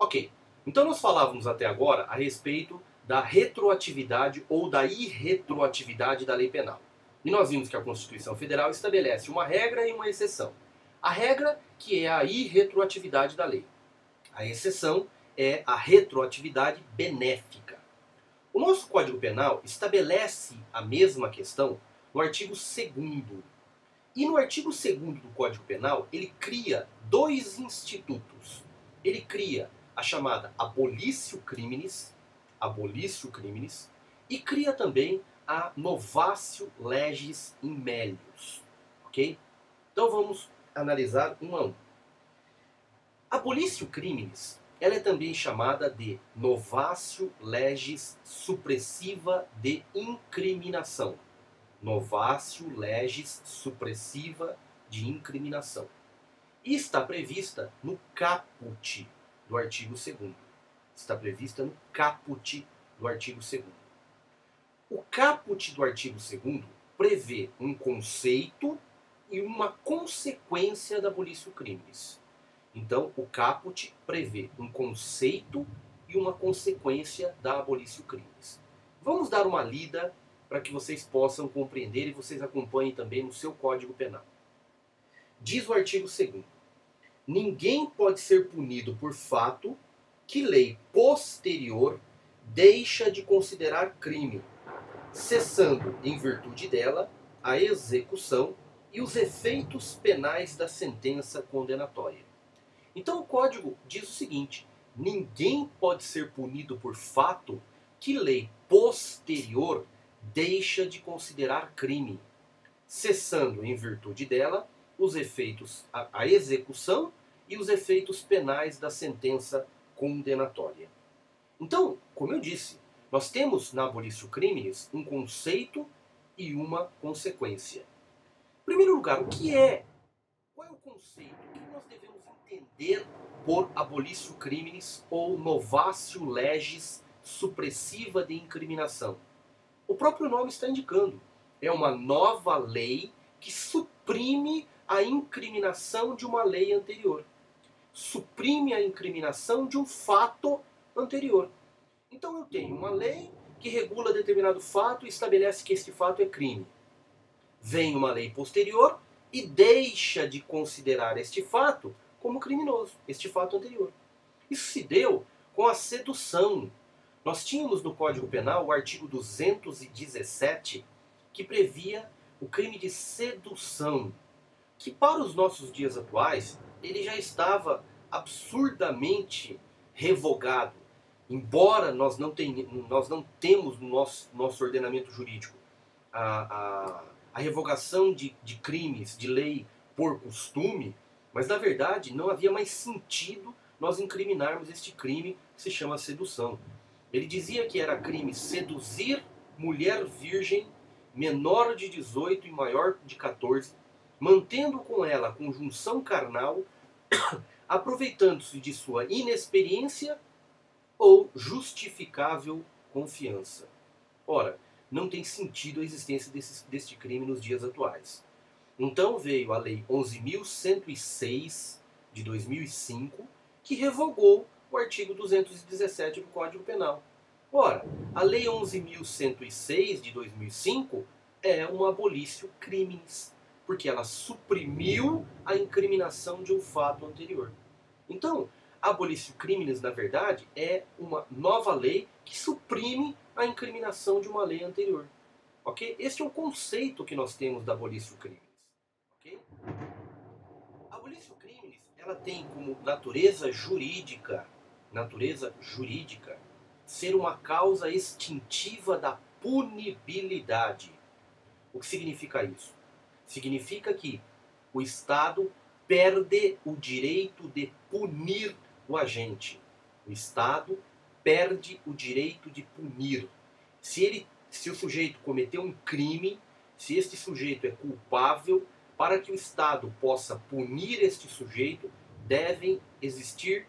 Ok, então nós falávamos até agora a respeito da retroatividade ou da irretroatividade da lei penal. E nós vimos que a Constituição Federal estabelece uma regra e uma exceção. A regra, que é a irretroatividade da lei. A exceção é a retroatividade benéfica. O nosso Código Penal estabelece a mesma questão no artigo 2º. E no artigo 2º do Código Penal, ele cria dois institutos. Ele cria a chamada abolitio criminis, e cria também a novatio legis in melius. Ok? Então vamos analisar um a um. A abolitio criminis, ela é também chamada de novatio legis supressiva de incriminação. Novatio legis supressiva de incriminação. E está prevista no caput do artigo 2º. Está prevista no caput do artigo 2º. O caput do artigo 2º prevê um conceito e uma consequência da abolitio criminis. Então, o caput prevê um conceito e uma consequência da abolitio criminis. Vamos dar uma lida para que vocês possam compreender e vocês acompanhem também no seu Código Penal. Diz o artigo 2º: ninguém pode ser punido por fato que lei posterior deixa de considerar crime, cessando, em virtude dela, a execução e os efeitos penais da sentença condenatória. Então o Código diz o seguinte: ninguém pode ser punido por fato que lei posterior deixa de considerar crime, cessando, em virtude dela, os efeitos, a execução e os efeitos penais da sentença condenatória. Então, como eu disse, nós temos na abolitio criminis um conceito e uma consequência. Em primeiro lugar, qual é o conceito? O que nós devemos entender por abolitio criminis ou novatio legis supressiva de incriminação? O próprio nome está indicando. É uma nova lei que suprime a incriminação de uma lei anterior. Suprime a incriminação de um fato anterior. Então eu tenho uma lei que regula determinado fato e estabelece que este fato é crime. Vem uma lei posterior e deixa de considerar este fato como criminoso, este fato anterior. Isso se deu com a sedução. Nós tínhamos no Código Penal o artigo 217, que previa o crime de sedução, que para os nossos dias atuais, ele já estava absurdamente revogado. Embora nós não temos no nosso ordenamento jurídico a revogação de crimes de lei por costume, mas na verdade não havia mais sentido nós incriminarmos este crime que se chama sedução. Ele dizia que era crime seduzir mulher virgem, menor de 18 e maior de 14, mantendo com ela a conjunção carnal, aproveitando-se de sua inexperiência ou justificável confiança. Ora, não tem sentido a existência deste crime nos dias atuais. Então veio a Lei 11.106 de 2005, que revogou o artigo 217 do Código Penal. Ora, a Lei 11.106 de 2005 é uma abolitio criminis, porque ela suprimiu a incriminação de um fato anterior. Então, a abolitio criminis, na verdade, é uma nova lei que suprime a incriminação de uma lei anterior. Ok? Este é o conceito que nós temos da abolitio criminis. Ok? A abolitio criminis, ela tem como natureza jurídica, ser uma causa extintiva da punibilidade. O que significa isso? Significa que o Estado perde o direito de punir o agente. O Estado perde o direito de punir. Se o sujeito cometeu um crime, se este sujeito é culpável, para que o Estado possa punir este sujeito, devem existir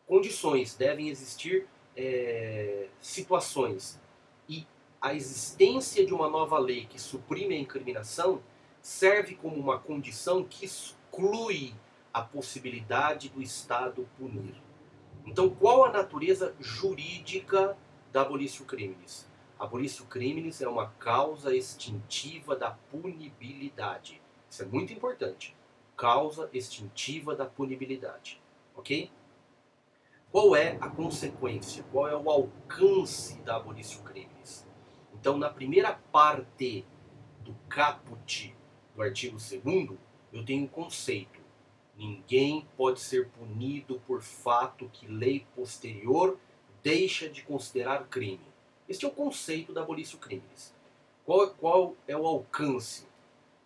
condições, devem existir situações. E a existência de uma nova lei que suprime a incriminação serve como uma condição que exclui a possibilidade do Estado punir. Então, qual a natureza jurídica da abolitio criminis? A abolitio criminis é uma causa extintiva da punibilidade. Isso é muito importante. Causa extintiva da punibilidade. Ok? Qual é a consequência? Qual é o alcance da abolitio criminis? Então, na primeira parte do caput do artigo 2º, eu tenho um conceito. Ninguém pode ser punido por fato que lei posterior deixa de considerar crime. Este é o conceito da abolitio criminis. Qual é o alcance?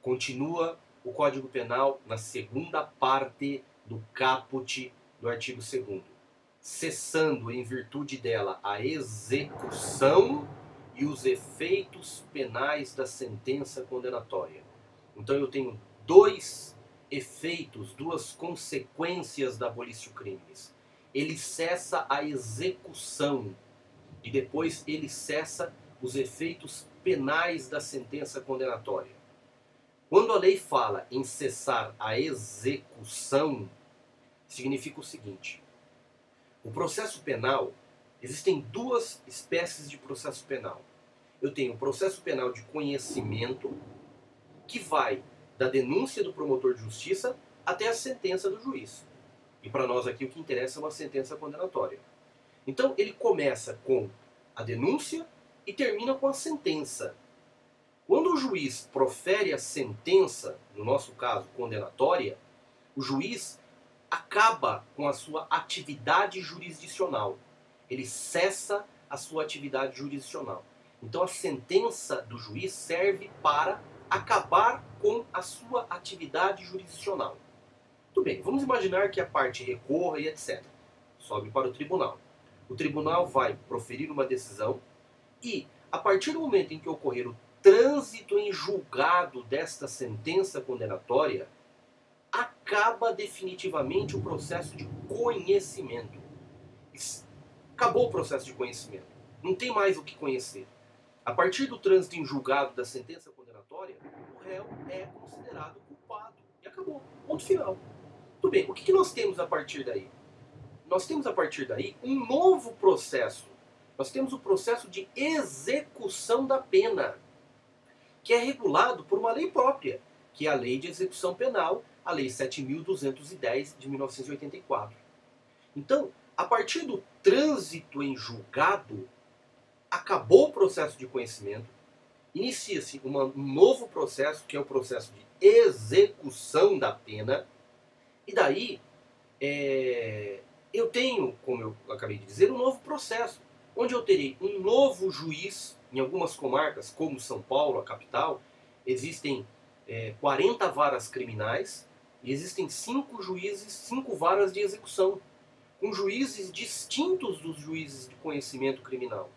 Continua o Código Penal na segunda parte do caput do artigo 2º, cessando em virtude dela a execução e os efeitos penais da sentença condenatória. Então eu tenho dois efeitos, duas consequências da abolitio criminis. Ele cessa a execução e depois ele cessa os efeitos penais da sentença condenatória. Quando a lei fala em cessar a execução, significa o seguinte: o processo penal, existem duas espécies de processo penal. Eu tenho o processo penal de conhecimento, que vai da denúncia do promotor de justiça até a sentença do juiz. E para nós aqui o que interessa é uma sentença condenatória. Então ele começa com a denúncia e termina com a sentença. Quando o juiz profere a sentença, no nosso caso condenatória, o juiz acaba com a sua atividade jurisdicional. Ele cessa a sua atividade jurisdicional. Então a sentença do juiz serve para acabar com a sua atividade jurisdicional. Tudo bem, vamos imaginar que a parte recorra e etc. Sobe para o tribunal. O tribunal vai proferir uma decisão e, a partir do momento em que ocorrer o trânsito em julgado desta sentença condenatória, acaba definitivamente o processo de conhecimento. Acabou o processo de conhecimento. Não tem mais o que conhecer. A partir do trânsito em julgado da sentença condenatória, o réu é considerado culpado. E acabou. Ponto final. Tudo bem, o que nós temos a partir daí? Nós temos a partir daí um novo processo. Nós temos o processo de execução da pena, que é regulado por uma lei própria, que é a Lei de Execução Penal, a Lei 7.210 de 1984. Então, a partir do trânsito em julgado, acabou o processo de conhecimento, inicia-se um novo processo, que é o processo de execução da pena, e daí eu tenho, como eu acabei de dizer, um novo processo, onde eu terei um novo juiz. Em algumas comarcas, como São Paulo, a capital, existem 40 varas criminais e existem 5 juízes, 5 varas de execução, com juízes distintos dos juízes de conhecimento criminal.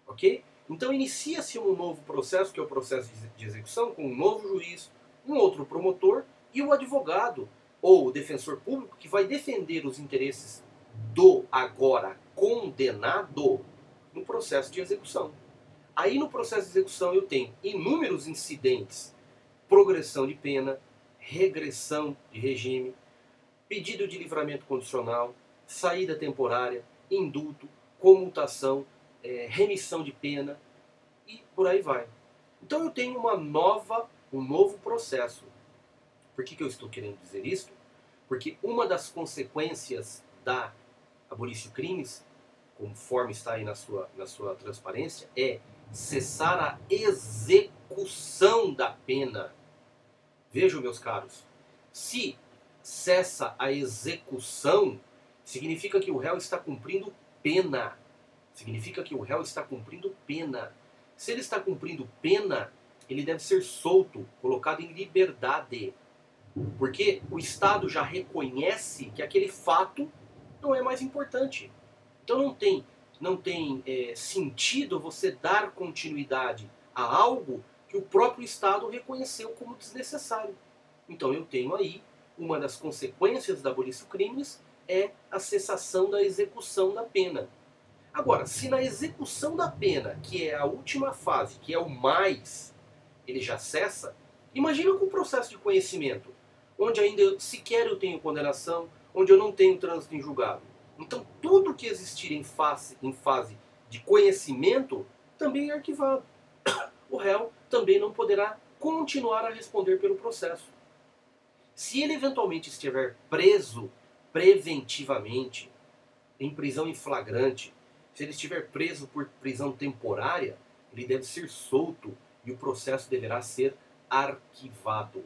Ok? Então inicia-se um novo processo, que é o processo de execução, com um novo juiz, um outro promotor e o advogado ou o defensor público que vai defender os interesses do agora condenado no processo de execução. Aí no processo de execução eu tenho inúmeros incidentes: progressão de pena, regressão de regime, pedido de livramento condicional, saída temporária, indulto, comutação, remissão de pena e por aí vai. Então eu tenho um novo processo. Por que eu estou querendo dizer isso? Porque uma das consequências da abolitio criminis, conforme está aí na sua transparência, é cessar a execução da pena. Vejam, meus caros, se cessa a execução, significa que o réu está cumprindo pena. Significa que o réu está cumprindo pena. Se ele está cumprindo pena, ele deve ser solto, colocado em liberdade. Porque o Estado já reconhece que aquele fato não é mais importante. Então não tem sentido você dar continuidade a algo que o próprio Estado reconheceu como desnecessário. Então eu tenho aí, uma das consequências da abolitio criminis é a cessação da execução da pena. Agora, se na execução da pena, que é a última fase, que é o mais, ele já cessa, imagina com o processo de conhecimento, onde ainda sequer eu tenho condenação, onde eu não tenho trânsito em julgado. Então, tudo que existir em fase de conhecimento também é arquivado. O réu também não poderá continuar a responder pelo processo. Se ele eventualmente estiver preso preventivamente, em prisão em flagrante, se ele estiver preso por prisão temporária, ele deve ser solto e o processo deverá ser arquivado.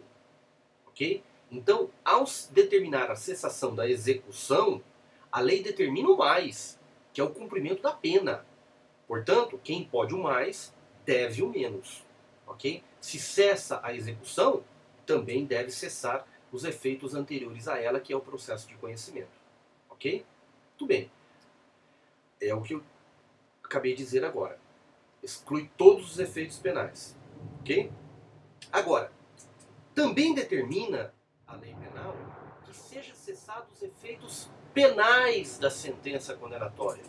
Ok? Então, ao determinar a cessação da execução, a lei determina o mais, que é o cumprimento da pena. Portanto, quem pode o mais, deve o menos. Ok? Se cessa a execução, também deve cessar os efeitos anteriores a ela, que é o processo de conhecimento. Ok? Tudo bem. É o que eu acabei de dizer agora. Exclui todos os efeitos penais. Ok? Agora, também determina a lei penal que seja cessados os efeitos penais da sentença condenatória.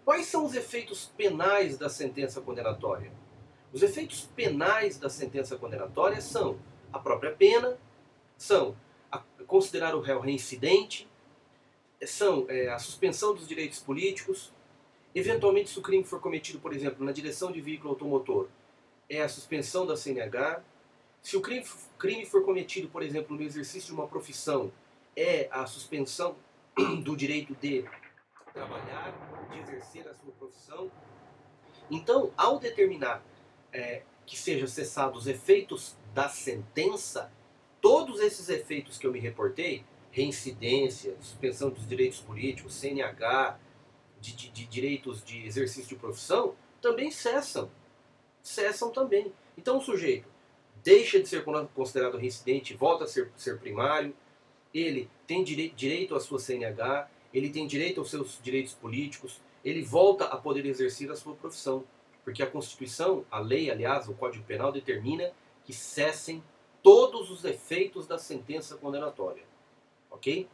Quais são os efeitos penais da sentença condenatória? Os efeitos penais da sentença condenatória são a própria pena, são considerar o réu reincidente, são a suspensão dos direitos políticos, eventualmente se o crime for cometido, por exemplo, na direção de veículo automotor, é a suspensão da CNH. Se o crime for cometido, por exemplo, no exercício de uma profissão, é a suspensão do direito de trabalhar, de exercer a sua profissão. Então, ao determinar que sejam cessados os efeitos da sentença, todos esses efeitos que eu me reportei, reincidência, suspensão dos direitos políticos, CNH, de direitos de exercício de profissão, também cessam. Cessam também. Então o sujeito deixa de ser considerado reincidente, volta a ser primário, ele tem direito à sua CNH, ele tem direito aos seus direitos políticos, ele volta a poder exercer a sua profissão. Porque a Constituição, a lei, aliás, o Código Penal determina que cessem todos os efeitos da sentença condenatória. Ok?